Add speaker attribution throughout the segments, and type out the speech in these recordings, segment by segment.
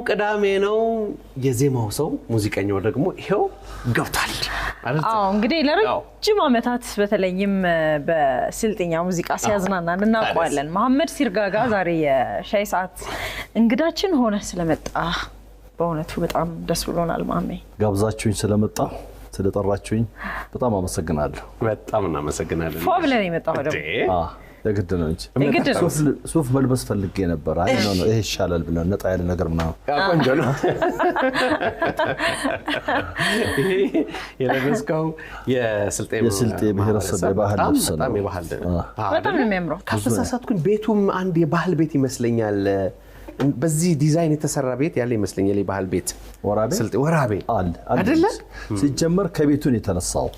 Speaker 1: ቅዳሜ ነው የዜማው ሰው ሙዚቀኛው ደግሞ ይሄው ገብቷል
Speaker 2: እንግዲህ ለረጅም አመታት በተለይም በስልጥኛ ሙዚቃ ሲያዝናናን እናውቀዋለን መሐመድ ሲርጋጋ ዛሬ የሻይ ሰዓት እንግዳችን ሆነ ስለመጣ በእውነቱ በጣም ደስ ብሎናል ማሜ
Speaker 3: ጋብዛችሁኝ ስለመጣ ስለጠራችሁኝ በጣም አመሰግናለሁ
Speaker 1: በጣም እናመሰግናለን
Speaker 2: ፎብለን የመጣው ደግሞ
Speaker 3: የግድ ነው እንጂ ሱፍ መልበስ ፈልጌ ነበር አይ ነው ይሄ ይሻላል ብለን ነጣ ያለ ነገር ምናምን
Speaker 1: ቆንጆ ነው የለበስከው የስልጤ
Speaker 3: ብሔረሰብ የባህል ልብስ ነው
Speaker 2: በጣም ነው የሚያምረው
Speaker 1: ካስተሳሳትኩኝ ቤቱም አንድ የባህል ቤት ይመስለኛል በዚህ ዲዛይን የተሰራ ቤት ያለ ይመስለኛል የባህል ቤት ወራቤ አይደለ
Speaker 3: ሲጀመር ከቤቱን የተነሳው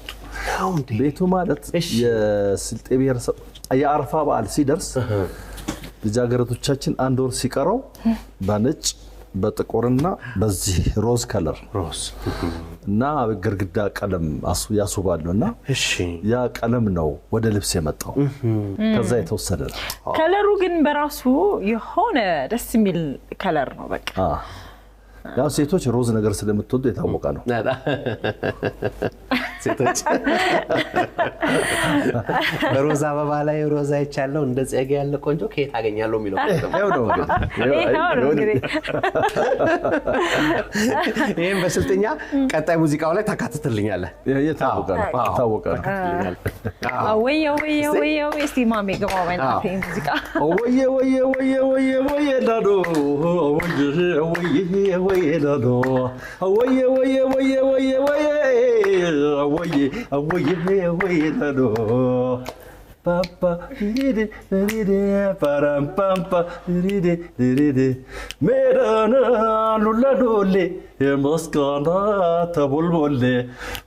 Speaker 3: ቤቱ ማለት የስልጤ ብሔረሰብ የአረፋ በዓል ሲደርስ ልጃገረቶቻችን አንድ ወር ሲቀረው በነጭ በጥቁርና በዚህ ሮዝ ከለር እና ግርግዳ ቀለም ያሱባሉና ያ ቀለም ነው ወደ ልብስ የመጣው ከዛ የተወሰደ
Speaker 2: ከለሩ ግን በራሱ የሆነ ደስ የሚል ከለር ነው በቃ
Speaker 3: ያው ሴቶች ሮዝ ነገር ስለምትወዱ የታወቀ ነው
Speaker 1: ሴቶች በሮዝ አበባ ላይ ሮዝ አይቻለው እንደ ጸጋ ያለ ቆንጆ ከየት አገኛለሁ የሚለው
Speaker 3: ነው
Speaker 2: እንግዲህ
Speaker 1: ይሄን በስልጥኛ ቀጣይ ሙዚቃው ላይ ታካትትልኛለህ
Speaker 3: የታወቀ
Speaker 2: ወየ እስቲ ማሜ ገባው ባይናቴ ሙዚቃ
Speaker 3: ወየ ዳዶ ወየ ዳዶ ወየ ዳዶ papa dide dide param pampa dide dide merana lulla dole maskana tabulbolle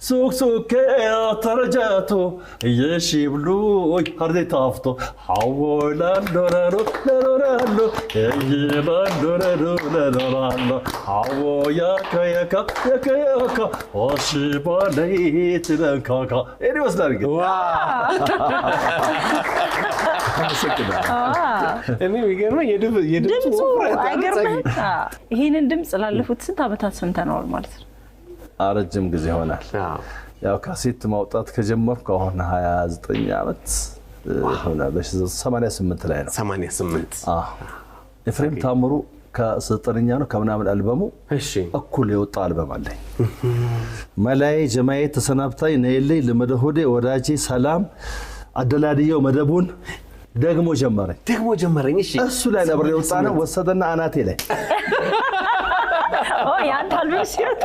Speaker 3: suk tarjato yeshiblu harde tafto hawla doraro doraro doraro hawoya kayaka oshiba leitin kaka eri waslar
Speaker 1: እኔ የሚገርመው የድምፁ
Speaker 2: አይገርምም ይሄንን ድምጽ ላለፉት ስንት አመታት ሰምተናል ማለት ነው
Speaker 3: አረጅም ጊዜ ሆናል ያው ካሴት ማውጣት ከጀመርኩ አሁን 29 አመት ሆነ በ88 ላይ ነው
Speaker 1: 88
Speaker 3: ኤፍሬም ታምሩ ከ9ኛ ነው ከምናምን አልበሙ እኩል የወጣ አልበም አለ መላይ ጀማዬ ተሰናብታይ ነይልኝ ለመደሆዴ ወዳጄ ሰላም አደላዲየው መደቡን ደግሞ ጀመረኝ እሺ እሱ ላይ ነበር የወጣነው ወሰደና አናቴ ላይ
Speaker 2: ያንተ አልበም ሲወጣ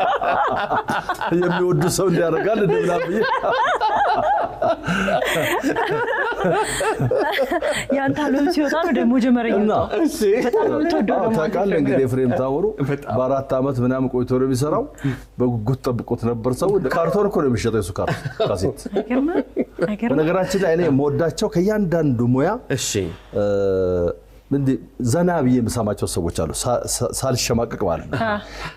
Speaker 3: የሚወዱ ሰው እንዲያረጋል እንደምናብይ
Speaker 2: ያንተ አልበም ሲወጣ ነው ደግሞ ጀመረኝ
Speaker 1: እሺ
Speaker 2: በጣም ተወደደ
Speaker 3: ታውቃለህ እንግዲህ ኤፍሬም ታወሩ በአራት አመት ምናምን ቆይቶ ነው የሚሰራው በጉጉት ጠብቆት ነበር ሰው ካርቶን እኮ ነው የሚሸጠው እሱ ካሴት በነገራችን ላይ እኔ የምወዳቸው ከያንዳንዱ ሙያ
Speaker 1: እሺ
Speaker 3: እንዴ ዘናብ የምሰማቸው ሰዎች አሉ ሳልሸማቀቅ ማለት ነው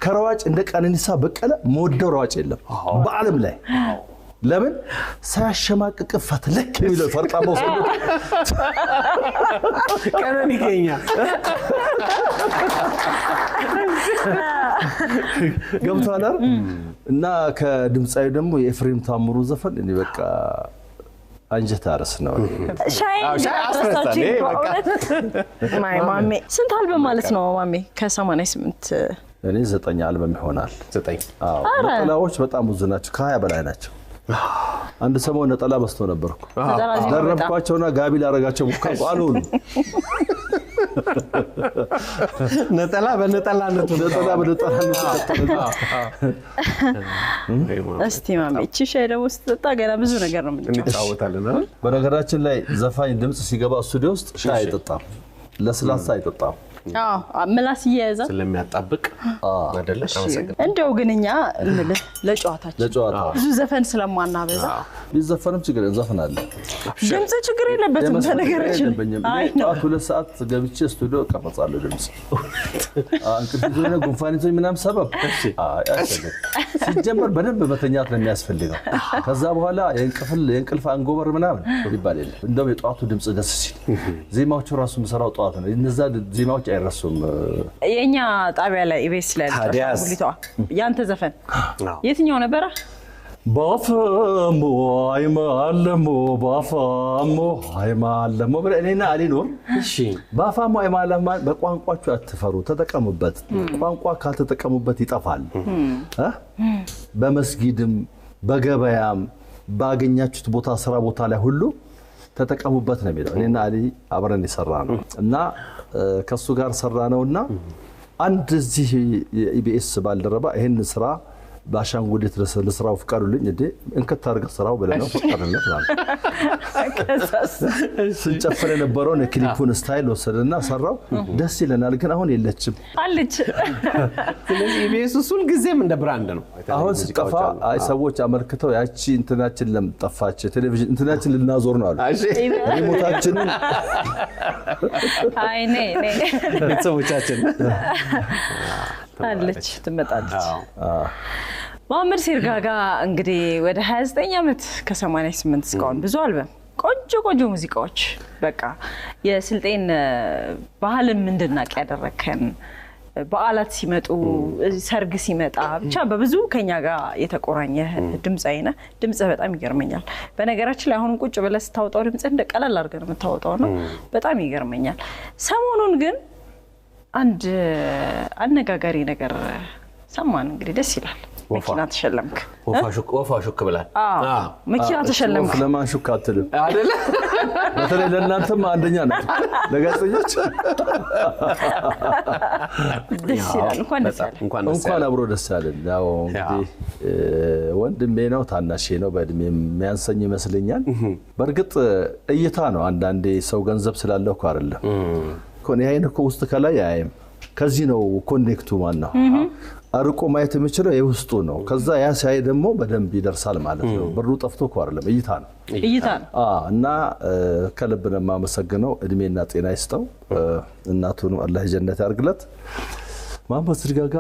Speaker 3: ከረዋጭ እንደ ቀነኒሳ በቀለ ሞደው ረዋጭ የለም በአለም ላይ ለምን ሳያሸማቀቅ ፈትለክ የሚለው ፈርጣማው ሰው
Speaker 1: ቀነኒከኛ
Speaker 3: ገብቷል እና ከድምጻዩ ደግሞ የኤፍሬም ታምሩ ዘፈን እኔ በቃ አንጀት አርስ ነው
Speaker 2: ሻይ አስረሳች ማሜ ስንት አልበም ማለት ነው ማሜ ከ88
Speaker 3: እኔ 9 አልበም ይሆናል
Speaker 1: 9
Speaker 3: ነጠላዎች በጣም ብዙ ናቸው ከ20 በላይ ናቸው አንድ ሰሞን ነጠላ በስቶ ነበርኩ ደረብኳቸውና ጋቢ ላረጋቸው ሙከራ አሉን
Speaker 1: ነጠላ በነጠላነቱ
Speaker 2: እስቲ ማሜ እቺ ሻይ ደግሞ ስትጠጣ ገና ብዙ ነገር ነው
Speaker 1: እንጫወታለን
Speaker 3: በነገራችን ላይ ዘፋኝ ድምጽ ሲገባ ስቱዲዮ ውስጥ ሻይ አይጠጣም ለስላሳ አይጠጣም
Speaker 2: ምላስ ይያዛ
Speaker 1: ስለሚያጣብቅ አይደለ
Speaker 2: እንደው ግንኛ እንልህ ለጨዋታችን ብዙ ዘፈን ስለማናበዛ
Speaker 3: ይዘፈንም ችግር ዘፈናል
Speaker 2: ድምጽ ችግር የለበትም በነገራችን
Speaker 3: አይ ነው 2 ሰዓት ገብቼ ስቱዲዮ ቀርጻለሁ ድምጽ እንግዲህ ነው ጉንፋኒቶኝ ምናም ሰበብ ሲጀመር በደንብ መተኛት ነው የሚያስፈልገው ከዛ በኋላ የእንቅልፍ አንጎበር ምናምን ይባላል እንደው የጧቱ ድምጽ ደስ ሲል ዜማዎቹ ራሱ መስራው ጧት ነው እነዛ ዜማዎች አይረሱም
Speaker 2: የኛ ጣቢያ ላይ ኢቢኤስ ላይ አሻንጉሊቷ ያንተ ዘፈን የትኛው ነበር ባፋሞ አይማለሞ ባፋሞ አይማለሞ በእኔና አሊኖር እሺ ባፋሞ አይማለማ በቋንቋችሁ አትፈሩ ተጠቀሙበት ቋንቋ ካልተጠቀሙበት ይጠፋል በመስጊድም በገበያም ባገኛችሁት ቦታ ስራ ቦታ ላይ ሁሉ ተጠቀሙበት ነው የሚለው እኔና አሊ አብረን ይሰራነው እና ከሱ ጋር ሰራነውና አንድ እዚህ ኢቢኤስ ባልደረባ ይሄን ስራ ባሻንጉሊት ለስራው ፍቃዱልኝ እንዴ እንከት አርገ ስራው ብለነው ፈቀደለት ማለት ስንጨፍር የነበረው ክሊፑን ስታይል ወሰደና ሰራው ደስ ይለናል ግን አሁን የለችም አለች
Speaker 1: ስለዚህ ኢቢኤስ ሁሉ ጊዜም እንደ ብራንድ ነው
Speaker 3: አሁን ሲጠፋ አይ ሰዎች አመልክተው ያቺ እንትናችን ለምጠፋች ቴሌቪዥን እንትናችን ልናዞር ነው አሉ ሪሞታችን
Speaker 2: አይ ነይ
Speaker 1: ቤተሰቦቻችን
Speaker 2: አለች ትመጣለች መሐመድ ሲርጋጋ እንግዲህ ወደ 29 አመት ከ88 እስካሁን ብዙ አልበም ቆንጆ ሙዚቃዎች በቃ የስልጤን ባህልን እንድናቅ ያደረከን በዓላት ሲመጡ ሰርግ ሲመጣ ብቻ በብዙ ከኛ ጋር የተቆራኘ ድምጻይ ነህ ድምጽ በጣም ይገርመኛል በነገራችን ላይ አሁን ቁጭ ብለህ ታውጣው ድምጽ እንደ ቀላል አድርገህ ነው የምታወጣው ነው በጣም ይገርመኛል ሰሞኑን ግን አንድ አነጋጋሪ ነገር ሰማን እንግዲህ ደስ ይላል መኪና ተሸለምክ
Speaker 1: ወፋሹክ ብላል
Speaker 2: መኪና ተሸለምክ
Speaker 3: ለማን ሹክ አትልም አይደለ በተለይ ለእናንተም አንደኛ ነው ለጋዜጠኞች
Speaker 2: ደስ ይላል
Speaker 3: እንኳን አብሮ ደስ ያለን ያው እንግዲህ ወንድሜ ነው ታናሼ ነው በእድሜ የሚያንሰኝ ይመስለኛል በርግጥ እይታ ነው አንዳንዴ ሰው ገንዘብ ስላለው እኮ አይደለም ኮን ያይነኮ ውስጥ ከላይ ያይም ከዚህ ነው ኮኔክቱ ማናው አርቆ ማየት የሚችለው የውስጡ ነው ከዛ ያ ሳይ ደግሞ በደንብ ይደርሳል ማለት ነው ብሩ ጠፍቶ እኮ አይደለም እይታ ነው እና ከልብና ማመሰግነው እድሜና ጤና ይስጠው እናቱን አላህ ጀነት ያርግለት መሐመድ ሲርጋጋ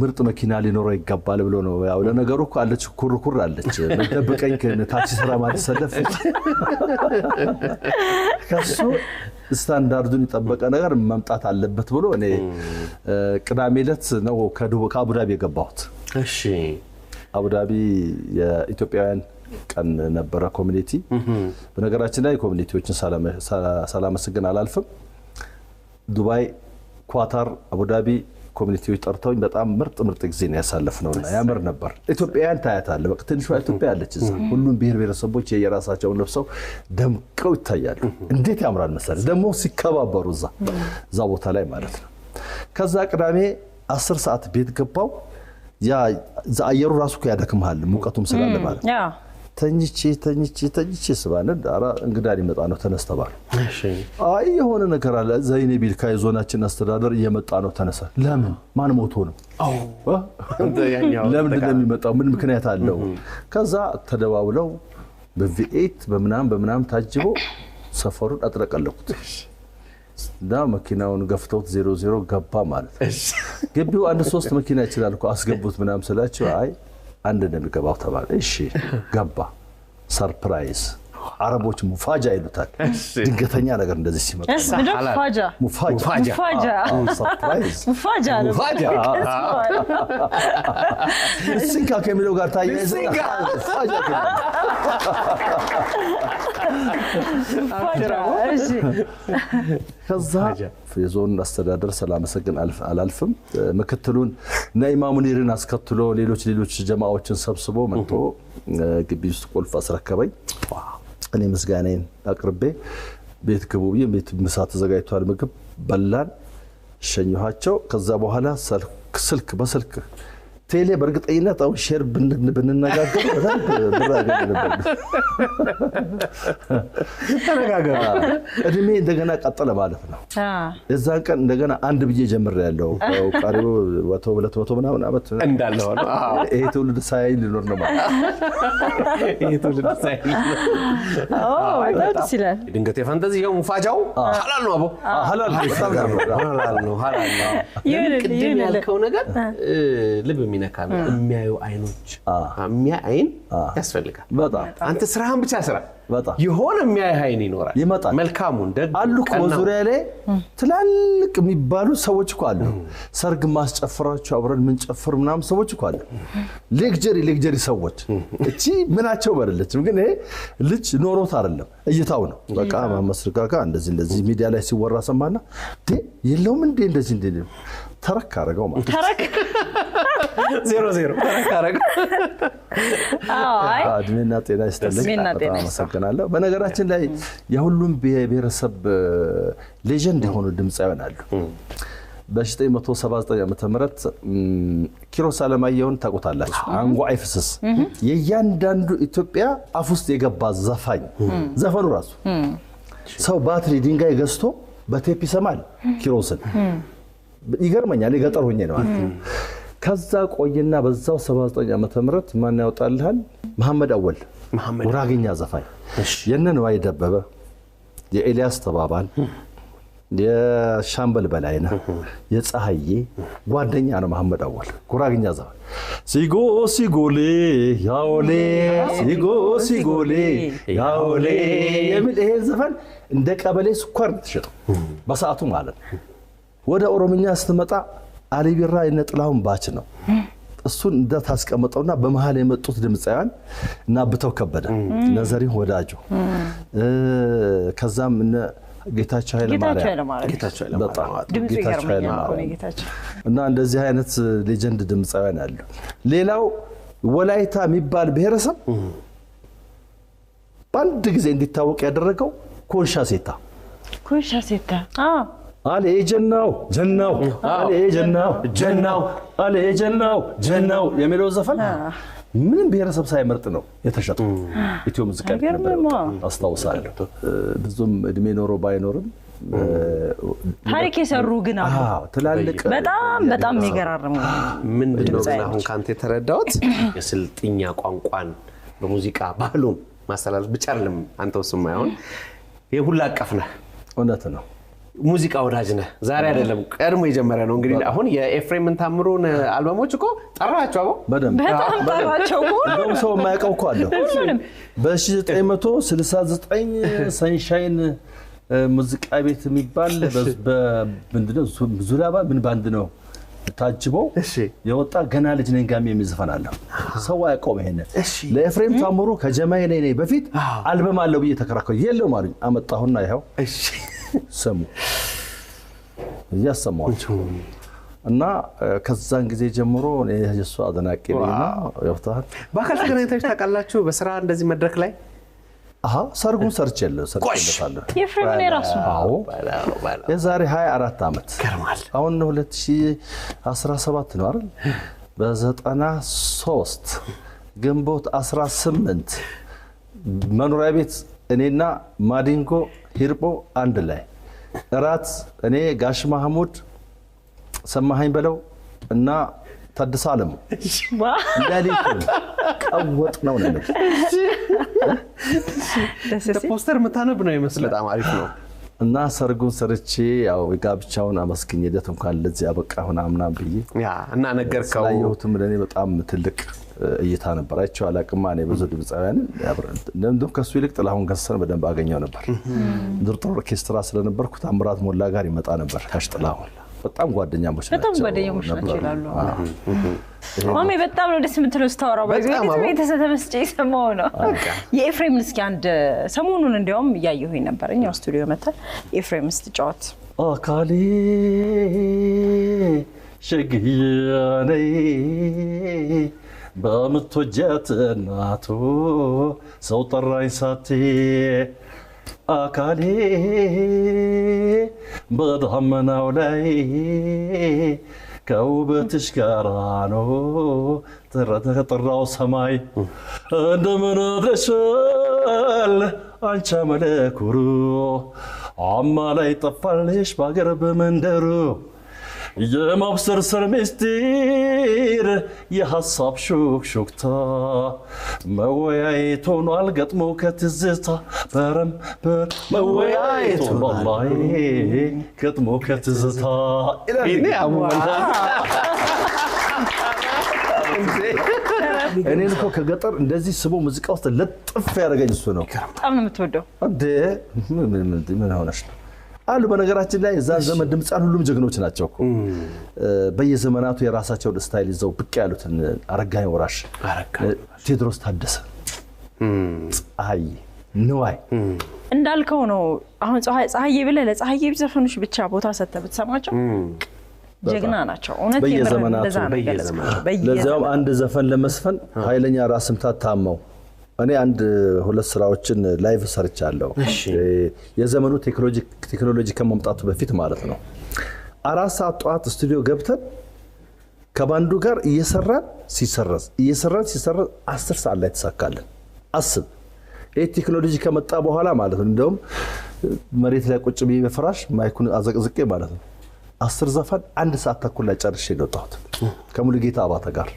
Speaker 3: ምርጥ መኪና ሊኖረው ይገባል ብሎ ነው ያው ለነገሩ እኮ አለች ኩርኩር አለች መደብቀኝ ከታክሲ ስራ ማለት ሰለፍ ከሱ ስታንዳርዱን ይጠበቀ ነገር መምጣት አለበት ብሎ እኔ ቅዳሜ ዕለት ነው ከአቡዳቢ የገባሁት
Speaker 1: እሺ
Speaker 3: አቡዳቢ የኢትዮጵያውያን ቀን ነበረ ኮሚኒቲ በነገራችን ላይ ኮሚኒቲዎችን ሰላም መስገን አላልፍም ዱባይ ኳታር አቡዳቢ ኮሚኒቲዎች ጠርተውኝ በጣም ምርጥ ጊዜ ነው ያሳለፍነውና ያምር ነበር ኢትዮጵያውያን ታያታለ በቃ ትንሿ ኢትዮጵያ አለች እዛ ሁሉም ብሔረሰቦች የየራሳቸውን ለብሰው ደምቀው ይታያሉ እንዴት ያምራል መሰለ ደግሞ ሲከባበሩ እዛ ቦታ ላይ ማለት ነው ከዛ ቅዳሜ 10 ሰዓት ቤት ገባው ያ አየሩ ራሱ ያደክማል ሙቀቱም ስላለ ማለት ተኝቼ ስባነ ዳራ እንግዳ ሊመጣ ነው ተነስተባል እሺ አይ የሆነ ነገር አለ ዘይኔቢል ካይዞናችን አስተዳደር እየመጣ ነው ተነሳ ለምን ማን ሞቶ ነው ለምን እንደሚመጣው ምን ምክንያት አለው ከዛ ተደዋውለው በቪኤት በመናም ታጅቦ ሰፈሩን አጥረቀለቁት ዳ መኪናውን ገፍተውት 00 ገባ ማለት ግቢው አንድ 3 መኪና ይችላል እኮ አስገቡት ምናም ስላቸው አይ አንድ እንደሚገባው ተባለ እሺ ገባ ሰርፕራይዝ አረቦች ሙፋጃ ይሉታል ድንገተኛ ነገር እንደዚህ ሲመጣ ሙፋጃ ሰርፕራይዝ ሙፋጃ ሲንካ ከሚለው ጋር ታያይዘ ከዛ የዞን አስተዳደር ሰላም መስገን አላልፍም ምክትሉን ናኢማ ሙኒርን አስከትሎ ሌሎች ጀማዓዎችን ሰብስቦ መጥቶ ግቢ ውስጥ ቁልፍ አስረከበኝ እኔ ምስጋናዬን አቅርቤ ቤት ግቡብዬ ቤት ምሳ ተዘጋጅቷል ምግብ በላን ሸኝኋቸው ከዛ በኋላ በስልክ ቴሌ በርግጠኝነት አው ሼር ብንነጋገር በጣም ብራገኝ ነበር ተነጋገር እድሜ እንደገና ቀጠለ ማለት ነው እዛን ቀን እንደገና አንድ ብዬ ጀምር ያለው ቀሪው 200 ምናምን አመት
Speaker 1: እንዳለው ነው
Speaker 3: ይሄ ትውልድ ሳይል ሊኖር ነው ማለት
Speaker 1: ይሄ ትውልድ ሳይል
Speaker 2: ደስ ይላል
Speaker 1: ድንገት የፋንታዚያው ሙፋጃው ሐላል ነው አቦ ሐላል ነው ይሄን ያልከው ነገር ልብ የሚነካ የሚያዩ አይኖች የሚያይ አይን ያስፈልጋል
Speaker 3: በጣም
Speaker 1: አንተ ስራህን ብቻ ስራ
Speaker 3: በጣም
Speaker 1: ይሆን የሚያይ አይን ይኖራል
Speaker 3: ይመጣል
Speaker 1: መልካሙን ደግ
Speaker 3: አሉ ዙሪያ ላይ ትላልቅ የሚባሉ ሰዎች እኮ አሉ ሰርግ ማስጨፈራቸው አብረን ምን ጨፍር ምናም ሰዎች እኮ አሉ ሌክቸሪ ሰዎች እቺ ምናቸው በረለችም ግን ይሄ ልጅ ኖሮት አይደለም እይታው ነው በቃ ማመስርጋጋ እንደዚህ ሚዲያ ላይ ሲወራ ሰማና የለውም እንደዚህ ተረክ አረጋው ማለት
Speaker 2: ተረክ
Speaker 1: 00 ተረክ አረጋ
Speaker 2: አይ
Speaker 3: አድሜና ጤና ይስጥልኝ አመሰግናለሁ በነገራችን ላይ የሁሉም ብሔረሰብ ሌጀንድ የሆኑ ድምጻውያን አሉ በ1979 ዓመተ ምህረት ኪሮስ አለማየሁን ታውቁታላችሁ አንጓ አይፍስስ የያንዳንዱ ኢትዮጵያ አፍ ውስጥ የገባ ዘፋኝ ዘፈኑ ራሱ ሰው ባትሪ ድንጋይ ገዝቶ በቴፕ ይሰማል ኪሮስን ይገርመኛል የገጠር ሆኜ ነው አልኩ ከዛ ቆይና በዛው 79 ዓመተ ምህረት ማን ያወጣልሃል መሐመድ አወል ጉራግኛ ዘፋኝ የነን ዋይ ደበበ የኤልያስ ተባባል የሻምበል በላይና የፀሐዬ ጓደኛ ነው መሐመድ አወል ጉራግኛ ዘፋኝ ሲጎሌ ያውሌ ሲጎሌ ያውሌ የሚል ይሄ ዘፈን እንደ ቀበሌ ስኳር ተሸጠው በሰዓቱ ማለት ወደ ኦሮምኛ ስትመጣ አሊ ቢራ የነጥላውን ባች ነው እሱን እንደታስቀመጠውና በመሃል የመጡት ድምጻያን እና ብተው ከበደ ነዘሪን ወዳጆ ከዛም እነ ጌታቸው ኃይለ ማርያም እና እንደዚህ አይነት ሌጀንድ ድምጻያን አሉ ሌላው ወላይታ የሚባል ብሔረሰብ ባንድ ጊዜ እንዲታወቅ ያደረገው ኮንሻ ሴታ አለ ጀናው አለ ጀናው የሚለው ዘፈን ምንም ብሔረሰብ ሳይመርጥ ነው የተሸጠው ኢትዮ ሙዚቃ አስተዋውሳለሁ ብዙም እድሜ ኖሮ ባይኖርም
Speaker 2: ታሪክ የሰሩ ግን አሉ
Speaker 3: ትላልቅ
Speaker 2: በጣም ይገራርሙ
Speaker 1: ምንድነው አሁን ካንተ የተረዳውት የስልጥኛ ቋንቋን በሙዚቃ ባህሉን ማስተላለፍ ብቻ አይደለም አንተው ስማይሆን የሁላ አቀፍና
Speaker 3: እውነት ነው
Speaker 1: ሙዚቃ ወዳጅ ነህ ዛሬ አይደለም ቀድሞ የጀመረ ነው እንግዲህ አሁን የኤፍሬምን ታምሩን አልበሞች እኮ ጠራቸው
Speaker 3: በደንብ
Speaker 2: ጠራቸው
Speaker 3: ሁሉም ሰው የማያውቀው እኮ አለ በ1969 ሰንሻይን ሙዚቃ ቤት የሚባል በምንድነው ዙላባ ምን ባንድ ነው ታጅቦ የወጣ ገና ልጅ ነኝ ጋም የሚዘፈናለሁ ሰው ያቆም ይሄን ለኤፍሬም ታምሩ ከጀማይ ነኝ በፊት አልበም አለው ብዬ ተከራከረ የለው ማለት አመጣሁና ይሄው ሰሙ ያሰማቸው እና ከዛን ጊዜ ጀምሮ የሱ አደናቂ ነኝ ያውታል
Speaker 1: ባካል ተገናኝታችሁ ታውቃላችሁ በስራ እንደዚህ መድረክ ላይ
Speaker 3: ሰርጉን ሰርቻለሁ
Speaker 2: የፍሬም ራሱ
Speaker 3: የዛሬ 24 አመት
Speaker 1: ገርማል
Speaker 3: አሁን 2017 ነው አይደል በ93 ግንቦት 18 መኖሪያ ቤት እኔና ማዲንጎ ሂርቦ አንድ ላይ እራት እኔ ጋሽ ማህሙድ ሰማኸኝ በለው እና ታድሳለም ለሊቱን ቀወጥ ነው
Speaker 1: ፖስተር መታነብ ነው ይመስል በጣም አሪፍ ነው
Speaker 3: እና ሰርጉን ሰርቼ ያው ጋብቻውን አመስግኘለት እንኳን ለዚህ አበቃሁና አምናም ብዬ
Speaker 1: እና ነገርከው
Speaker 3: ያየሁትም ለኔ በጣም ትልቅ እይታ ነበር አይቼው አላቅማ እኔ ብዙ ድምጻውያን እንደም ከሱ ይልቅ ጥላሁን ገሰሰን በደንብ አገኘው ነበር ድርጥር ኦርኬስትራ ስለነበርኩ ታምራት ሞላ ጋር ይመጣ ነበር ካሽጥላሁን በጣም ጓደኛሞች
Speaker 2: ናቸው ይላሉ ማሜ በጣም ነው ደስ የምትለው ስታወራው ቤተሰብ ተመስጬ ሰማው ነው የኤፍሬም እስኪ አንድ ሰሞኑን እንዲያውም ያየሁኝ ነበርኛው ስቱዲዮ መጣ ኤፍሬም ስትጫወት
Speaker 3: አካሌ ሸግያኔ በምትወጃት እናቱ ሰው ጠራኝ ሳቴ አካሌ በደመናው ላይ ከውበትሽ ጋር ነው ተጠራው ሰማይ እንደምን አድረሻል አንቺ መለኩሩ አማ ላይ ጠፋልሽ ባገር በመንደሩ የማብሰር ምስጢር የሐሳብ ሹክሹክታ መወያየት ሆኗል ገጥሞ ከትዝታ በረም መወያየት ሆኗል ገጥሞ ከትዝታ እኔን እኮ ከገጠር እንደዚህ ስቦ ሙዚቃ ውስጥ ለጥፍ ያደረገኝ እሱ ነው።
Speaker 2: በጣም ነው የምትወደው
Speaker 3: እንዴ? ምን ሆነሽ ነው አሉ። በነገራችን ላይ እዛ ዘመን ድምጻን ሁሉም ጀግኖች ናቸው እኮ በየዘመናቱ የራሳቸውን ስታይል ይዘው ብቅ ያሉትን አረጋኸኝ ወራሽ፣ ቴዎድሮስ ታደሰ፣ ፀሐይ ንዋይ
Speaker 2: እንዳልከው ነው። አሁን ፀሐዬ ብለህ ለፀሐዬ ዘፈኖች ብቻ ቦታ ሰጥተህ ብትሰማቸው ጀግና ናቸው። እውነት
Speaker 3: በየዘመናቱ ለዛም አንድ ዘፈን ለመስፈን ኃይለኛ ራስ ምታት ታመው እኔ አንድ ሁለት ስራዎችን ላይቭ ሰርቻለሁ። የዘመኑ ቴክኖሎጂ ከመምጣቱ በፊት ማለት ነው። 4 ሰዓት ጧት ስቱዲዮ ገብተን ከባንዱ ጋር እየሰራን ሲሰረዝ 10 ሰዓት ላይ ተሳካለን። አስብ ይሄ ቴክኖሎጂ ከመጣ በኋላ ማለት ነው። እንደውም መሬት ላይ ቁጭ ብዬ በፍራሽ ማይኩን አዘቅዝቄ ማለት ነው 10 ዘፈን 1 ሰዓት ተኩል ላይ ጨርሼ ወጣሁት ከሙሉጌታ አባተ ጋር።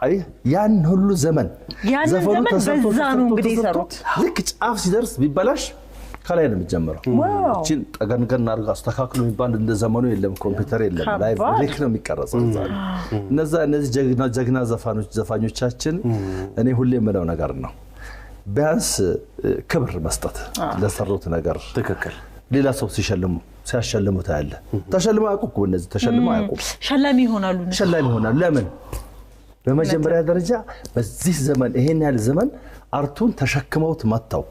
Speaker 3: አይ ያን ሁሉ ዘመን
Speaker 2: ዘፈኑ ተሰጥቶ እንግዲህ ሰሩት
Speaker 3: ልክ ጫፍ ሲደርስ ቢበላሽ ከላይ ነው የሚጀምረው። እቺን ጠገንገን አድርጋ አስተካክሎ የሚባል እንደ ዘመኑ የለም፣ ኮምፒውተር የለም፣ ላይቭ ሪክ ነው የሚቀረጸው። እነዚህ ጀግና ዘፋኞቻችን እኔ ሁሌ የምለው ነገር ነው፣ ቢያንስ ክብር መስጠት ለሰሩት ነገር።
Speaker 1: ትክክል።
Speaker 3: ሌላ ሰው ሲያሸልሙ ታያለ። ተሸልሙ አያውቁም እኮ እነዚህ ተሸልሙ አያውቁም።
Speaker 2: ሸላሚ ይሆናሉ።
Speaker 3: ለምን? በመጀመሪያ ደረጃ በዚህ ዘመን ይሄን ያህል ዘመን አርቱን ተሸክመውት መጣው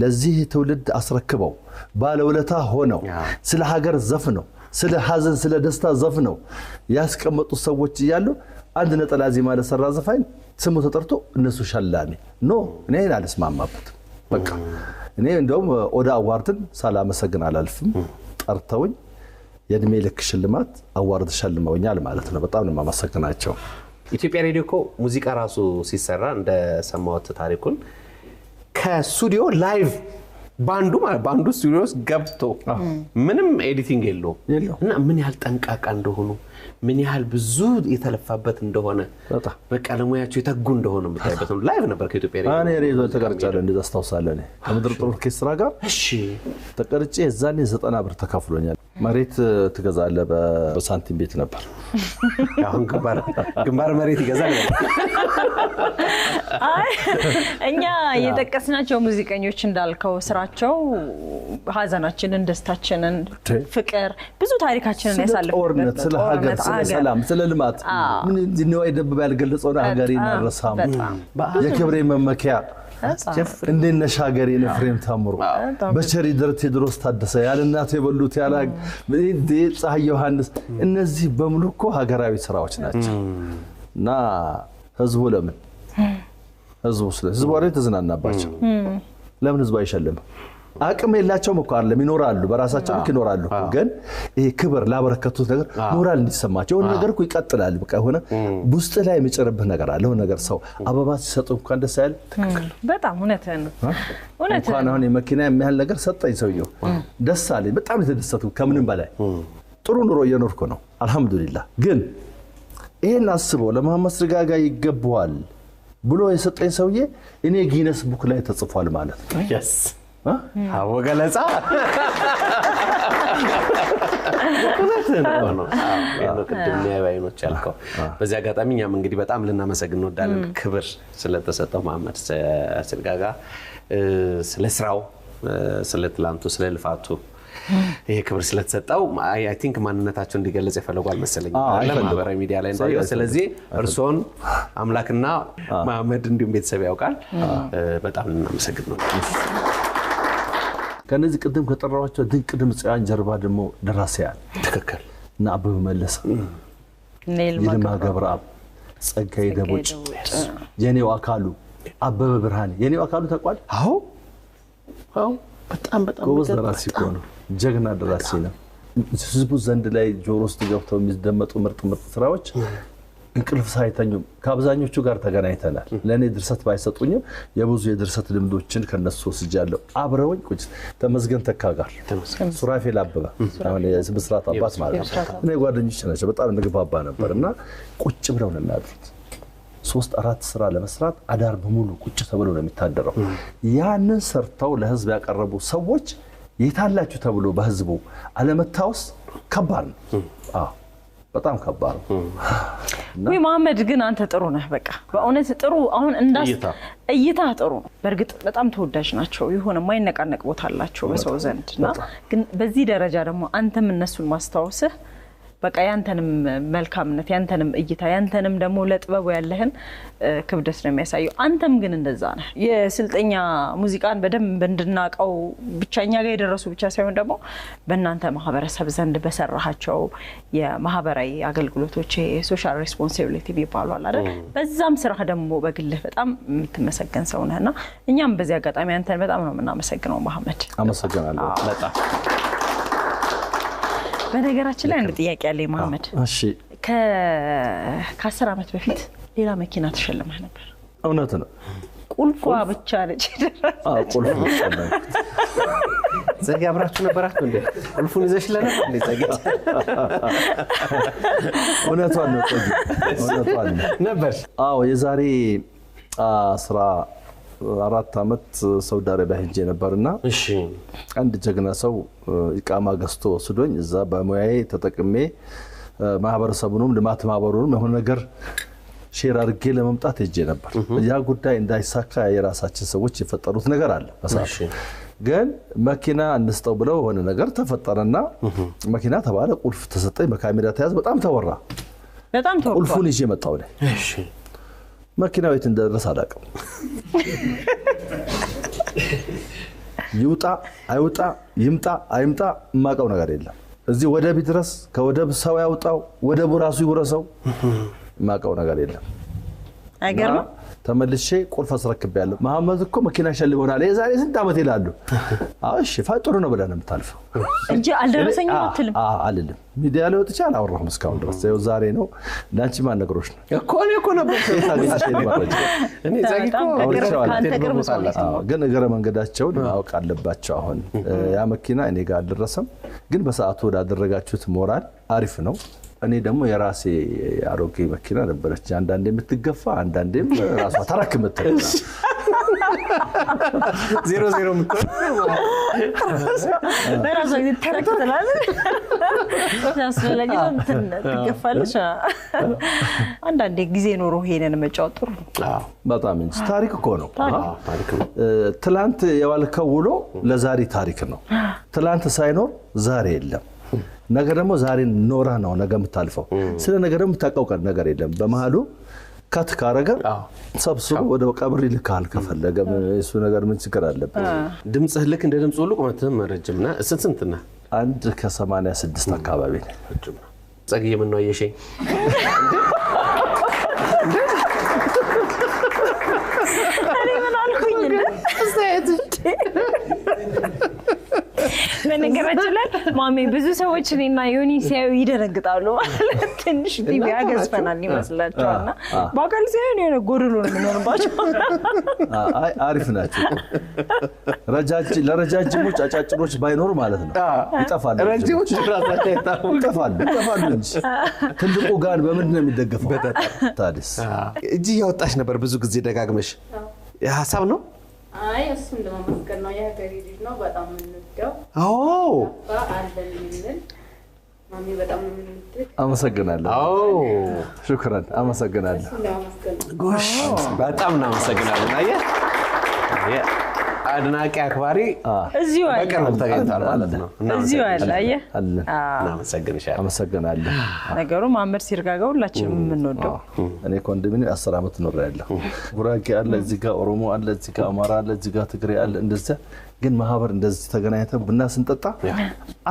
Speaker 3: ለዚህ ትውልድ አስረክበው ባለውለታ ሆነው ስለ ሀገር ዘፍነው ስለ ሀዘን ስለ ደስታ ዘፍነው ያስቀመጡ ሰዎች ይያሉ። አንድ ነጠላ ዜማ ለሰራ ዘፋኝ ስሙ ተጠርቶ እነሱ ሸላሚ ኖ እኔ አልስማማበት። በቃ እኔ እንደውም ኦዳ አዋርድን ሳላመሰግን አላልፍም። ጠርተውኝ የእድሜ ልክ ሽልማት አዋርድ ሸልመውኛል ማለት ነው። በጣም ነው የማመሰግናቸው።
Speaker 1: ኢትዮጵያ ሬዲዮ እኮ ሙዚቃ ራሱ ሲሰራ እንደሰማሁት ታሪኩን ከስቱዲዮ ላይቭ ባንዱ ስቱዲዮ ውስጥ ገብቶ ምንም ኤዲቲንግ የለውም እና ምን ያህል ጠንቃቃ እንደሆኑ ምን ያህል ብዙ የተለፋበት እንደሆነ በቃ ለሙያቸው የተጉ እንደሆነ የምታይበት ነው። ላይቭ ነበር ከኢትዮጵያ ሬዲዮ።
Speaker 3: እኔ ሬዲዮ ተቀርጫለሁ እንደዛ አስታውሳለሁ። እኔ ከምድር ጦር ኦርኬስትራ ጋር ተቀርጬ እዛኔ 90 ብር ተከፍሎኛል። መሬት ትገዛለህ በሳንቲም ቤት ነበር።
Speaker 1: አሁን ግንባር መሬት ይገዛል።
Speaker 2: አይ እኛ የጠቀስናቸው ሙዚቀኞች እንዳልከው ስራቸው ሀዘናችንን፣ ደስታችንን፣ ፍቅር ብዙ ታሪካችንን ያሳልፉበት
Speaker 3: ጦርነት፣ ስለ ሀገር፣ ስለ ሰላም፣ ስለ ልማት ምን ነው አይደብብ ያልገለጸው ሀገሬን አረሳም የክብሬ መመኪያ እንደነሽ ሀገሬን ፍሬም ታምሩ በቸሪ ደር ቴዎድሮስ ታደሰ ያለናቱ የበሉት ያላ ፀሐይ ዮሐንስ እነዚህ በሙሉ እኮ ሀገራዊ ስራዎች ናቸው። እና ህዝቡ ለምን ህዝቡ ላይ ተዝናናባቸው ለምን ህዝቡ አይሸልም? አቅም የላቸውም እኮ አይደለም፣ ይኖራሉ፣ በራሳቸው ልክ ይኖራሉ። ግን ይሄ ክብር ላበረከቱት ነገር ሞራል እንዲሰማቸው ነገር እኮ ይቀጥላል። በቃ ሆነ ውስጥ ላይ የሚጨርብህ ነገር አለ። ሆነ ነገር ሰው አበባ ሲሰጡ እንኳን ደስ አይል።
Speaker 2: በጣም እውነት ነው።
Speaker 3: እንኳን አሁን የመኪና የሚያህል ነገር ሰጠኝ ሰውየው ደስ አለኝ። በጣም የተደሰቱ ከምንም በላይ ጥሩ ኑሮ እየኖርኩ ነው አልহামዱሊላህ። ግን ይሄን አስበው ለመሐመድ ስርጋጋ ይገባዋል ብሎ የሰጠኝ ሰውዬ እኔ ጊነስ ቡክ ላይ ተጽፏል ማለት ነው።
Speaker 1: yes ወገለጻ ነው ቅድም ያይኖች ያልከው። በዚህ አጋጣሚ እኛም እንግዲህ በጣም ልናመሰግን እንወዳለን ክብር ስለተሰጠው መሐመድ ስርጋጋ ስለ ስራው፣ ስለ ትላንቱ፣ ስለ ልፋቱ ይሄ ክብር ስለተሰጠው አይ ቲንክ ማንነታቸው እንዲገለጽ ይፈልጋል መሰለኝ ለማህበራዊ ሚዲያ ላይ እንዳየው። ስለዚህ እርሶን አምላክና መሐመድ እንዲሁም ቤተሰብ ያውቃል በጣም ልናመሰግን ነው።
Speaker 3: ከነዚህ ቅድም ከጠራዋቸው ድንቅ ድምጻውያን ጀርባ ደግሞ ደራሲያን
Speaker 1: ትክክል
Speaker 3: እና አበበ መለሰ፣ ይልማ ገብረአብ፣ ጸጋዬ ደቦጭ፣ የኔው አካሉ፣ አበበ ብርሃኔ። የኔው አካሉ ተቋል። አዎ በጣም ጎበዝ ደራሲ ነው፣ ጀግና ደራሲ ነው። ህዝቡ ዘንድ ላይ ጆሮ ውስጥ ገብተው የሚደመጡ ምርጥ ስራዎች እንቅልፍ ሳይተኙ ከአብዛኞቹ ጋር ተገናኝተናል። ለኔ ድርሰት ባይሰጡኝም የብዙ የድርሰት ልምዶችን ከነሱ ወስጃለሁ። አብረውኝ ቁጭ ተመስገን ተካ ጋር ሱራፌል አበበ አሁን የስብስራት አባት ማለት ነው እኔ ጓደኞች ናቸው። በጣም እንግባባ ነበርና ቁጭ ብለው ነው የሚያድሩት። 3-4 ስራ ለመስራት አዳር በሙሉ ቁጭ ተብለው ነው የሚታደረው። ያንን ሰርተው ለህዝብ ያቀርቡ ሰዎች የታላችሁ ተብሎ በህዝቡ አለመታወስ ከባድ ነው። በጣም ከባድ ነው።
Speaker 2: ወይ መሐመድ ግን አንተ ጥሩ ነህ በቃ በእውነት ጥሩ አሁን እንዳስ እይታ ጥሩ ነው በርግጥ በጣም ተወዳጅ ናቸው ይሆነ ማይነቃነቅ ቦታ አላቸው በሰው ዘንድና ግን በዚህ ደረጃ ደግሞ አንተም እነሱን ማስተዋወስህ በቃ ያንተንም መልካምነት ያንተንም እይታ ያንተንም ደግሞ ለጥበቡ ያለህን ክብደት ነው የሚያሳየው አንተም ግን እንደዛ ነህ የስልጠኛ ሙዚቃን በደንብ እንድናቀው ብቻኛ ጋር የደረሱ ብቻ ሳይሆን ደግሞ በእናንተ ማህበረሰብ ዘንድ በሰራሃቸው የማህበራዊ አገልግሎቶች ሶሻል ሬስፖንሲቢሊቲ ይባላል አይደል በዛም ስራ ደግሞ በግልህ በጣም የምትመሰገን ሰው ነህና እኛም በዚህ አጋጣሚ አንተን በጣም ነው የምናመሰግነው መሐመድ
Speaker 3: አመሰግናለሁ በጣም
Speaker 2: በነገራችን ላይ አንድ ጥያቄ አለኝ መሐመድ
Speaker 3: እሺ
Speaker 2: ከ10 አመት በፊት ሌላ መኪና ተሸልመህ ነበር
Speaker 3: እውነት ነው
Speaker 2: ቁልፏ ብቻ ነች
Speaker 3: ቁልፉ ተሸለመ
Speaker 1: ዘጊ አብራችሁ ነበራችሁ እንዴ ቁልፉን ይዘሽ ለነበር እንዴ ዘጊ
Speaker 3: እውነቷን ነው ዘጊ እውነቷን
Speaker 1: ነበር
Speaker 3: አዎ የዛሬ 14 አመት ሳውዲ አረቢያ ሄጄ ነበርና
Speaker 1: እሺ
Speaker 3: አንድ ጀግና ሰው ኢቃማ ገዝቶ ወስዶኝ እዛ በሙያዬ ተጠቅሜ ማህበረሰቡንም ልማት ማህበሩንም የሆነ ነገር ሼር አድርጌ ለመምጣት ሄጄ ነበር ያ ጉዳይ እንዳይሳካ የራሳችን ሰዎች የፈጠሩት ነገር አለ በሳሽ ግን መኪና እንስጠው ብለው ሆነ ነገር ተፈጠረና መኪና ተባለ ቁልፍ ተሰጠኝ በካሜራ ተያዝ በጣም ተወራ ቁልፉን ይዤ መጣሁ
Speaker 1: እሺ
Speaker 3: መኪናው የት እንደደረሰ አላውቅም ይውጣ አይውጣ ይምጣ አይምጣ ማቀው ነገር የለም እዚህ ወደብ ድረስ ከወደብ ሰው ያውጣው ወደቡ ራሱ ይወረሰው ማቀው ነገር የለም
Speaker 2: አይገርም
Speaker 3: ተመልሼ ቁልፍ አስረክቤያለሁ መሐመድ እኮ መኪና ሸልሞናል የዛሬ ስንት አመት ይላሉ እሺ ፈጥሩ ነው ብለን የምታልፈው
Speaker 2: እንጂ አልደረሰኝም አትልም
Speaker 3: አልልም ሚዲያ ላይ ወጥቻ አላወራሁም እስካሁን ድረስ ያው ዛሬ ነው ላንቺ ማን ነገሮች ነው
Speaker 1: እኮ ነበር እኔ ዛጊኮ
Speaker 3: ግን እግረ መንገዳቸውን ማወቅ አለባቸው አሁን ያ መኪና እኔ ጋር አልደረሰም ግን በሰዓቱ ወዳደረጋችሁት ሞራል አሪፍ ነው እኔ ደግሞ የራሴ አሮጌ መኪና ነበረች አንዳንዴ የምትገፋ አንዳንዴም ራሷ ተረክመት
Speaker 1: ዜሮ ምኮ
Speaker 2: በራሷ ተረክተናል ያስፈልጋል ትገፋለሽ አንዳንዴ ጊዜ ኖሮ ሄነን መጫወት ጥሩ ነው
Speaker 3: በጣም እንጂ ታሪክ እኮ ነው ትላንት የዋልከው ውሎ ለዛሬ ታሪክ ነው ትላንት ሳይኖር ዛሬ የለም ነገ ደግሞ ዛሬ ኖራ ነው ነገ የምታልፈው ስለ ነገ ደግሞ ተቀውቀ ነገር የለም በመሃሉ ካት ካረገ ሰብስቦ ወደ ቀብር ይልካል ከፈለገ እሱ ነገር ምን ችግር አለበት
Speaker 1: ድምጽህ ልክ እንደ ድምጽ ሁሉ ቁመትህም ረጅምና ስንትና
Speaker 3: 1.86 አካባቢ ነው
Speaker 1: ጸግዬ ምን ነው አየሽኝ
Speaker 2: እኔ ምን አልኩኝ በነገራችን ላይ ማሜ ብዙ ሰዎች እኔና ዮኒ ሲያዩ ይደነግጣሉ ማለት ትንሽ ቲቪ ያገዝፈናል ይመስላችኋልና ባካል ሲያዩ ነው ጎድሎ ነው የሚሆንባቸው
Speaker 3: አይ አሪፍ ናቸው ለረጃጅሞች አጫጭሮች ባይኖር ማለት ነው ይጠፋሉ
Speaker 1: ረጃጅሞች ራሳቸው
Speaker 3: ይጠፋሉ እንጂ ትልቁ ጋር በምንድን ነው የሚደገፈው ታዲስ
Speaker 1: እጂ ያወጣሽ ነበር ብዙ ጊዜ ደጋግመሽ ሐሳብ ነው
Speaker 4: አይ እሱ እንደማመስገን ነው የሀገሬ ልጅ ነው በጣም እንወደው አለልን ማሚ በጣም እንወደው
Speaker 3: አመሰግናለሁ ሹክራን አመሰግናለሁ
Speaker 1: ጎሽ በጣም እናመሰግናለን አየ አድናቂ አክባሪ
Speaker 2: እዚሁ አለ
Speaker 1: በቀርብ ተገኝቷል ማለት ነው
Speaker 2: እዚሁ አለ አየ
Speaker 1: እናመሰግንሻለን
Speaker 3: አመሰግናለሁ
Speaker 2: ነገሩ መሐመድ ሲርጋጋ ሁላችንም የምንወደው
Speaker 3: እኔ ኮንዶሚኒየም 10 አመት ኖሬያለሁ ጉራጌ አለ እዚህ ጋር ኦሮሞ አለ እዚህ ጋር አማራ አለ እዚህ ጋር ትግሬ አለ እንደዛ ግን ማህበር እንደዚህ ተገናኝተን ቡና ስንጠጣ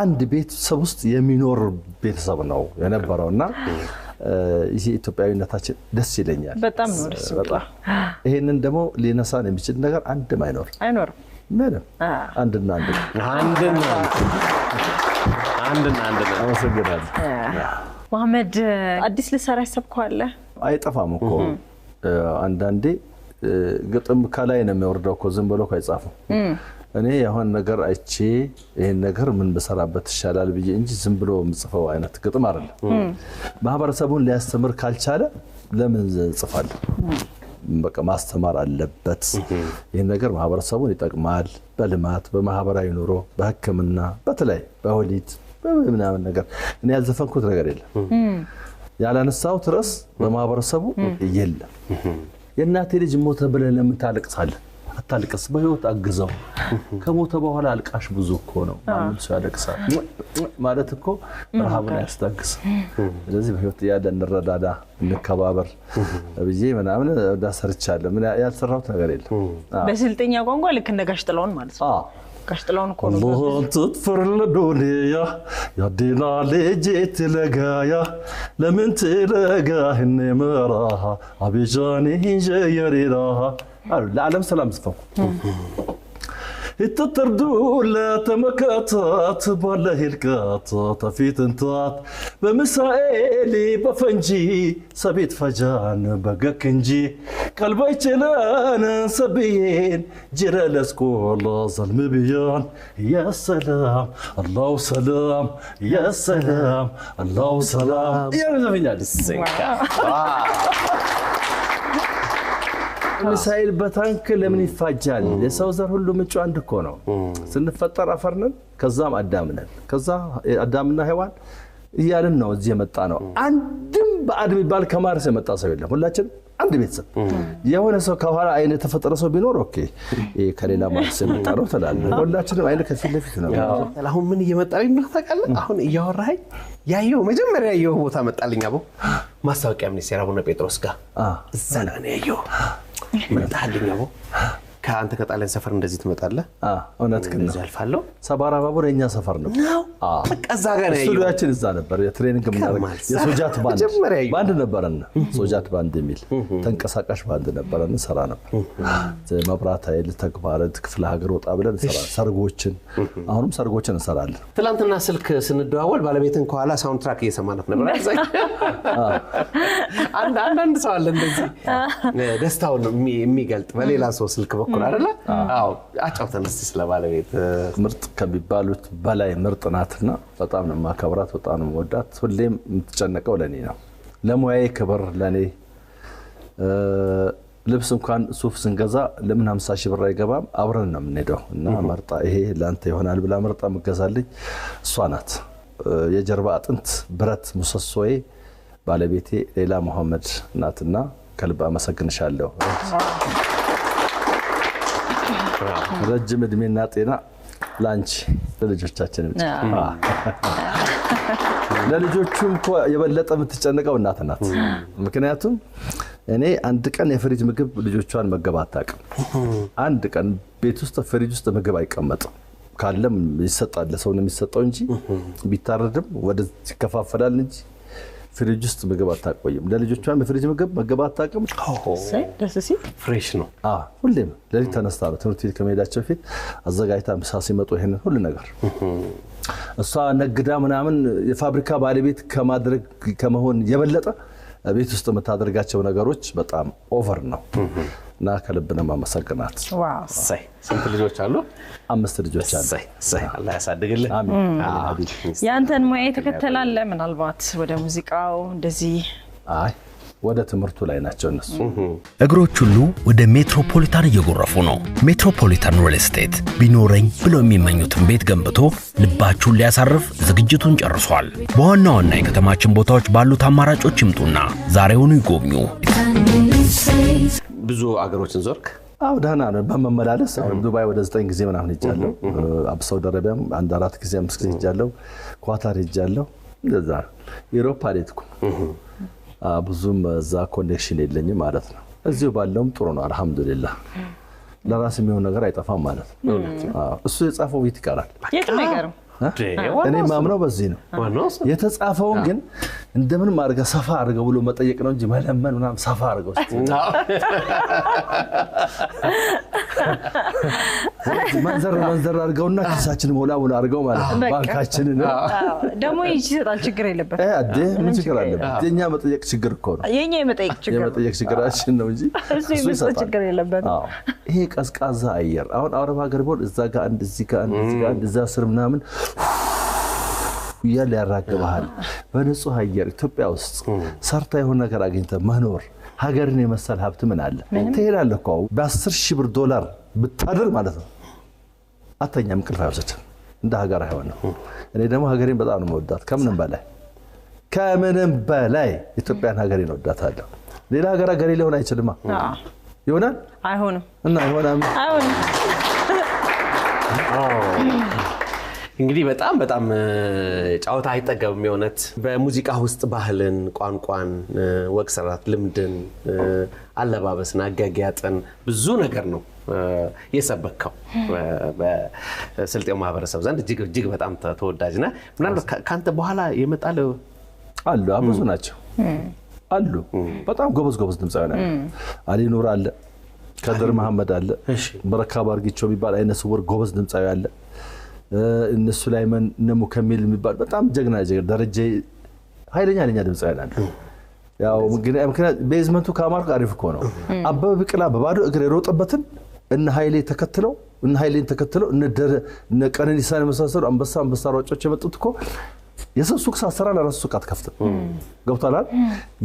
Speaker 3: አንድ ቤተሰብ ውስጥ የሚኖር ቤተሰብ ነው የነበረውና ይሄ ኢትዮጵያዊነታችን ደስ ይለኛል
Speaker 2: በጣም ነው ደስ ይላል
Speaker 3: ይሄንን ደግሞ ሊነሳን የሚችል ነገር አንድም አይኖርም ምንም አንድና አመሰግናለሁ
Speaker 2: መሐመድ አዲስ ልሰራ ያሰብከው አለ
Speaker 3: አይጠፋም እኮ አንዳንዴ ግጥም ከላይ ነው የሚወርደው እኮ ዝም ብሎ አይጻፍም እኔ ያሁን ነገር አይቼ ይሄን ነገር ምን በሰራበት ይሻላል ብዬ እንጂ ዝም ብሎ ምጽፈው አይነት ግጥም አይደለም ማህበረሰቡን ሊያስተምር ካልቻለ ለምን ጽፋለሁ በቃ ማስተማር አለበት ይሄን ነገር ማህበረሰቡን ይጠቅማል በልማት በማህበራዊ ኑሮ በህክምና በተለይ በወሊድ ምናምን ነገር እኔ ያልዘፈንኩት ነገር የለም ያላነሳሁት ርዕስ በማህበረሰቡ የለም የእናቴ ልጅ ሞተ ብለህ ለምን ታለቅሳለህ አታልቅስ በህይወት አግዘው ከሞተ በኋላ አልቃሽ ብዙ እኮ ነው ማንም ሰው ያለቅሳል ማለት እኮ ረሃብን ያስታግስ ስለዚህ በህይወት ያለ እንረዳዳ እንከባበር ብዬ ምናምን ዳሰርቻለሁ ምን ያልሰራሁት ነገር የለም
Speaker 2: በስልጠኛ ቋንቋ ልክ እንደ ጋሽ ጥላውን ማለት ነው ጋሽ ጥላውን እኮ ነው
Speaker 3: ትጥፍር ለዱንያ ያዲና ልጅት ለጋያ ለምን ትለጋህን መራሃ አቢጃኒ ጀየሪራሃ العالم سلام زفاكو التطردو لا تمكاتات بالله الكاتات في تنطات بمسائلي بفنجي سبيت فجان بقى كنجي قلبي جلان سبين جرى لسكول ظلم بيان يا سلام الله سلام يا سلام الله سلام يا زميلي السكه مسائل بتانك لمن يفاجال لسو زر ሁሉ ምንጩ አንድ እኮ ነው ስንፈጠር አፈርነን ከዛም አዳምነን ከዛ አዳምና ሔዋን ይያልን ነው እዚህ የመጣ ነው አንድም በአድም ይባል ከማርስ የመጣ ሰው የለም ሁላችን አንድ ቤተሰብ የሆነ ሰው ከኋላ አይነ ተፈጠረ ሰው ቢኖር ኦኬ ከሌላ ማርስ የመጣ ነው ተላለ ሁላችንም አይነ ከፊት ለፊት ነው
Speaker 1: አሁን ምን እየመጣልኝ ነው ታውቃለህ አሁን እያወራኝ ያየው መጀመሪያ ያየው ቦታ መጣልኝ አቦ ማስታወቂያ ሚኒስቴር አቡነ ጴጥሮስ ጋር እዛ ነው ያየው መጣልኝ አቦ ከአንተ ከጣሊያን ሰፈር እንደዚህ ትመጣለህ
Speaker 3: እውነት ግን
Speaker 1: እንደዚህ አልፋለሁ
Speaker 3: ሰባራ ባቡር የኛ ሰፈር ነው
Speaker 1: በቃ እዛ ጋር ነው
Speaker 3: ስቱዲዮአችን እዛ ነበር የትሬኒንግ ምናምን የሶጃት ባንድ ነበርና ሶጃት ባንድ የሚል ተንቀሳቃሽ ባንድ ነበርና ሰራ ነበር መብራት ኃይል ተግባራት ክፍለ ሀገር ወጣ ብለን ሰራ ሰርጎችን አሁንም ሰርጎችን እንሰራለን
Speaker 1: ትላንትና ስልክ ስንደዋወል ባለቤትን ከኋላ ሳውንድ ትራክ እየሰማናት ነበር አንድ ሰው አለ እንደዚህ ደስታውን የሚገልጥ በሌላ ሰው ስልክ በኩል አይደለ አዎ አጫውተን እስቲ ስለባለቤት
Speaker 3: ምርጥ ከሚባሉት በላይ ምርጥ ናትና በጣም ነው ማከብራት በጣም ነው ወዳት ሁሌም የምትጨነቀው ለኔ ነው ለሙያዬ ክብር ለኔ ልብስ እንኳን ሱፍ ስንገዛ ለምን 50 ሺህ ብር አይገባም አብረን ነው የምንሄደው እና መርጣ ይሄ ላንተ ይሆናል ብላ መርጣ መገዛልኝ እሷ ናት የጀርባ አጥንት ብረት ሙሰሶዬ ባለቤቴ ሌላ መሐመድ ናትና ከልብ አመሰግንሻለሁ ረጅም እድሜና ጤና ላንቺ ለልጆቻችን ብቻ ለልጆቹም የበለጠ የምትጨነቀው እናት ናት ምክንያቱም እኔ አንድ ቀን የፍሪጅ ምግብ ልጆቿን መገባት አጣቅም አንድ ቀን ቤት ውስጥ ፍሪጅ ውስጥ ምግብ አይቀመጥም ካለም ይሰጣል ለሰው ነው የሚሰጠው እንጂ ቢታረድም ወደ ይከፋፈላል እንጂ ፍሪጅ ውስጥ ምግብ አታቆይም ለልጆቿም ፍሪጅ ምግብ መገባት አጣቅም
Speaker 2: ደስሲ
Speaker 1: ፍሬሽ ነው
Speaker 3: ሁሌም ለሊት ተነስታ ትምህርት ቤት ከመሄዳቸው ፊት አዘጋጅታ ምሳ ሲመጡ ይሄን ሁሉ ነገር እሷ ነግዳ ምናምን የፋብሪካ ባለቤት ከማድረግ ከመሆን የበለጠ ቤት ውስጥ የምታደርጋቸው ነገሮች በጣም ኦቨር ነው እና ከልብና ማመሰግናት
Speaker 2: ዋው
Speaker 1: ሳይ ስንት ልጆች አሉ
Speaker 3: 5 ልጆች አሉ
Speaker 1: ሳይ አላህ ያሳድግልህ
Speaker 3: አሜን
Speaker 2: ያንተን ሙያ ተከተላለ ምናልባት ወደ ሙዚቃው እንደዚህ
Speaker 3: አይ ወደ ትምርቱ ላይ ናቸው እነሱ
Speaker 5: እግሮች ሁሉ ወደ ሜትሮፖሊታን እየጎረፉ ነው ሜትሮፖሊታን ሪል ስቴት ቢኖረኝ ብሎ የሚመኙትን ቤት ገንብቶ ልባችሁን ሊያሳርፍ ዝግጅቱን ጨርሷል በዋና የከተማችን ቦታዎች ባሉት አማራጮች ይምጡና ዛሬውኑ ይጎብኙ
Speaker 1: ብዙ አገሮችን ዞርክ
Speaker 3: አው ዳና ነው በመመላለስ ዱባይ ወደ 9 ጊዜ ምናምን ሄጃለሁ ሳውዲ አረቢያም አንድ 4 ጊዜ 5 ጊዜ ሄጃለሁ ኳታር ሄጃለሁ እንደዛ ዩሮፕ አለትኩ ብዙም ዛ ኮኔክሽን የለኝም ማለት ነው እዚሁ ባለውም ጥሩ ነው አልহামዱሊላህ ለራስ የሚሆን ነገር አይጠፋም ማለት ነው እሱ የጻፈው ይት ይቀራል
Speaker 2: የት ነገር
Speaker 3: እኔ ማምነው በዚህ ነው የተጻፈው ግን እንደምን ማርጋ ሰፋ አርገው ብሎ መጠየቅ ነው እንጂ መለመን ምናም ሰፋ አርገው መንዘር አርገውና ኪሳችን ሞላውን አርገው ማለት ባንካችን ነው
Speaker 2: ደሞ ይችላል ችግር የለበት
Speaker 3: አዴ ምን ችግር አለበት የኛ መጠየቅ ችግር እኮ ነው
Speaker 2: የኛ የመጠየቅ
Speaker 3: ችግራችን ነው እንጂ
Speaker 2: እሱ ችግር የለበት
Speaker 3: ይሄ ቀዝቃዛ አየር አሁን አውሮፓ ሀገር ቦል እዛ ጋር አንድ እዚህ ጋር አንድ እዛ ስር ምናምን ይያል ያራገባል በንጹህ አየር ኢትዮጵያ ውስጥ ሰርታ የሆነ ነገር አግኝተ መኖር ሀገርን የመሰል ሀብት ምን አለ ትሄዳለህ እኮ በ10,000 ብር ዶላር ብታደር ማለት ነው አተኛም ቅልፍ አይወስድም እንደ ሀገር አይሆንም እኔ ደግሞ ሀገሬን በጣም ነው የምወዳት ከምንም በላይ ኢትዮጵያን ሀገሬን እወዳታለሁ ሌላ ሀገር ሊሆን አይችልም ይሆናል
Speaker 2: አይሆንም
Speaker 3: እና አይሆንም
Speaker 1: እንግዲህ በጣም ጫውታ አይጠገብም የሆነት በሙዚቃ ውስጥ ባህልን ቋንቋን ወግ ሰራት ልምድን አለባበስና አጋጋጥን ብዙ ነገር ነው የሰበከው በስልጤው ማህበረሰብ ዘንድ እጅግ በጣም ተወዳጅና ምናልባት ካንተ በኋላ የመጣለው
Speaker 3: አሉ ብዙ ናቸው አሉ በጣም ጎበዝ ድምጻውያን አሊ ኑር አለ ከድር መሐመድ አለ በረካ ባርጊቾ የሚባል አይነ ስውር ጎበዝ ድምጻዊ አለ እነሱ ላይመን ነሙ ከሚል የሚባል በጣም ጀግና ደረጃ ኃይለኛ ድምጻዊ አለ ያው ምክንያት ቤዝመንቱ ካማርክ አሪፍ እኮ ነው አበበ ቢቅላ በባዶ እግር የሮጠበትን እነ ኃይሌን ተከትለው እነ ቀነኒሳን መሳሰሉ አንበሳ ሯጮች የመጡት እኮ የሱቅ ሳሰራ ለራሱ ሱቅ አትከፍትም ገብቷል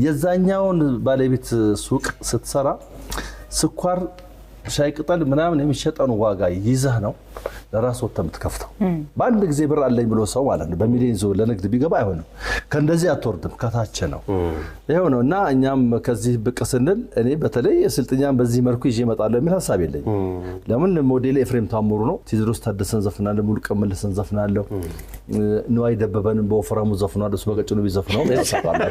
Speaker 3: የዛኛውን ባለቤት ሱቅ ስትሰራ ስኳር ሻይ ቅጠል ምናምን የሚሸጠውን ዋጋ ይዘህ ነው ለራስ ወተም ተከፍተው በአንድ ጊዜ ብር አለኝ ብሎ ሰው ማለት ነው በሚሊዮን ዞ ለንግድ ቢገባ አይሆንም ከእንደዚህ አትወርድም ከታች ነው ይሄው ነውና እኛም ከዚህ ብቅ ስንል እኔ በተለይ ስልጥኛም በዚህ መልኩ ይዤ እመጣለሁ የሚል ሐሳብ የለኝ ለምን ሞዴል ኤፍሬም ታምሩ ነው ቴዎድሮስ ታደሰን ዘፍናለሁ ሙሉቀን መለሰን ዘፍናለሁ ንዋይ ደበበንን በወፍራሙ ዘፍናለሁ እሱ በቀጭኑ ቢዘፍነው ያሳባል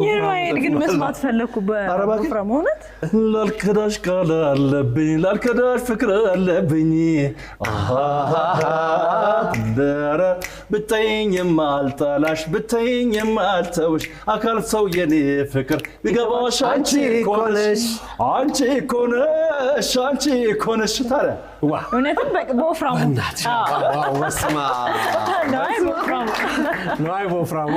Speaker 2: የማይል ግን መስማት ፈለኩ በወፍራሙ ሆነት
Speaker 3: ላልከዳሽ ቃል አለብኝ ላልከዳሽ ፍቅር አለብኝ ደረ ብታይኝም አልጣላሽ ብታይኝም አልተውሽ አካል ሰው የኔ ፍቅር ቢገባሽ አንቺ ኮነሽ ታዲያ
Speaker 2: እውነትም በወፍራሙ
Speaker 1: ወስማ በወፍራሙ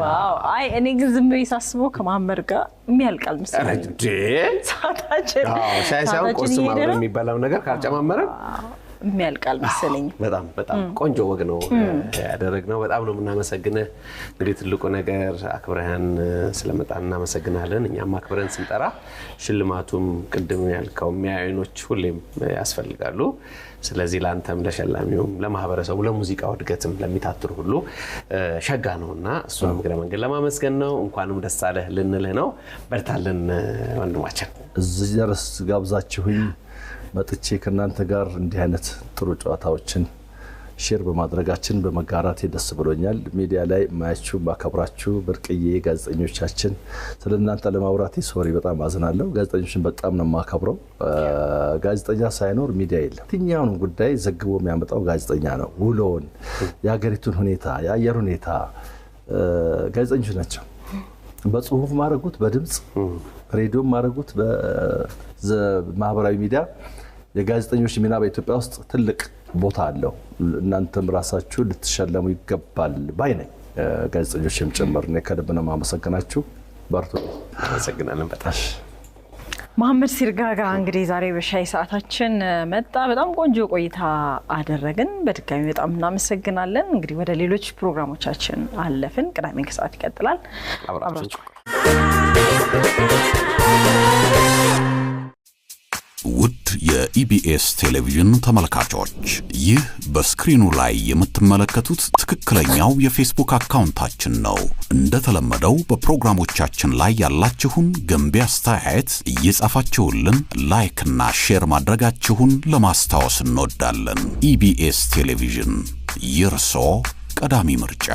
Speaker 2: ዋው አይ እኔ ግን ዝም ብዬ ሳስበው ከመሐመድ ጋር የሚያልቃል መሰለኝ ሰዓታችን
Speaker 1: ሻይ ሳይሆን ቁርስ ማብረን የሚባለው ነገር ካልጨማመረ
Speaker 2: የሚያልቃል መሰለኝ
Speaker 1: በጣም ቆንጆ ወግ ነው ያደረግነው በጣም ነው እናመሰግነህ እንግዲህ ትልቁ ነገር አክብረህን ስለመጣን እናመሰግናለን እኛም አክብረን ስንጠራ ሽልማቱም ቅድም ያልከው ሚያዩኖች ሁሌም ያስፈልጋሉ ስለዚህ ላንተም ለሸላሚውም ለማህበረሰቡ ለሙዚቃው እድገትም ለሚታትሩ ሁሉ ሸጋ ነውና እሱንም ግረ መንገድ ለማመስገን ነው እንኳንም ደስ አለህ ልንልህ ነው በርታልን ወንድማችን
Speaker 3: እዚህ ድረስ ጋብዛችሁኝ መጥቼ ከናንተ ጋር እንዲህ አይነት ጥሩ ጨዋታዎችን ሼር በማድረጋችን በመጋራት ደስ ብሎኛል ሚዲያ ላይ ማያችሁ ማከብራችሁ በርቅዬ ጋዜጠኞቻችን ስለናንተ ለማውራት ሶሪ በጣም አዝናለሁ ጋዜጠኞችን በጣም ነው ማከብረው ጋዜጠኛ ሳይኖር ሚዲያ የለም ትኛውን ጉዳይ ዘግቦ የሚያመጣው ጋዜጠኛ ነው ውሎን የሀገሪቱን ሁኔታ የአየር ሁኔታ ጋዜጠኞች ናቸው በጽሁፍ ማረጉት በድምጽ ሬዲዮ ማረጉት በማህበራዊ ሚዲያ የጋዜጠኞች ሚና በኢትዮጵያ ውስጥ ትልቅ ቦታ አለው እናንተም ራሳችሁ ልትሸለሙ ይገባል ባይነኝ ጋዜጠኞችም ጭምር ነው ከልብ ነው ማመሰግናችሁ ባርቱ
Speaker 1: አመሰግናለን በጣም
Speaker 2: መሐመድ ሲርጋጋ እንግዲህ ዛሬ በሻይ ሰዓታችን መጣ በጣም ቆንጆ ቆይታ አደረግን በድጋሚ በጣም እናመሰግናለን እንግዲህ ወደ ሌሎች ፕሮግራሞቻችን አለፍን ቅዳሜ ከሰዓት ይቀጥላል አብራችሁ
Speaker 6: ውድ የኢቢኤስ ቴሌቪዥን ተመልካቾች ይህ በስክሪኑ ላይ የምትመለከቱት ትክክለኛው የፌስቡክ አካውንታችን ነው እንደተለመደው በፕሮግራሞቻችን ላይ ያላችሁን ገንቢ አስተያየት እየጻፋችሁልን ላይክ እና ሼር ማድረጋችሁን ለማስታወስ እንወዳለን ኢቢኤስ ቴሌቪዥን የርሶ ቀዳሚ ምርጫ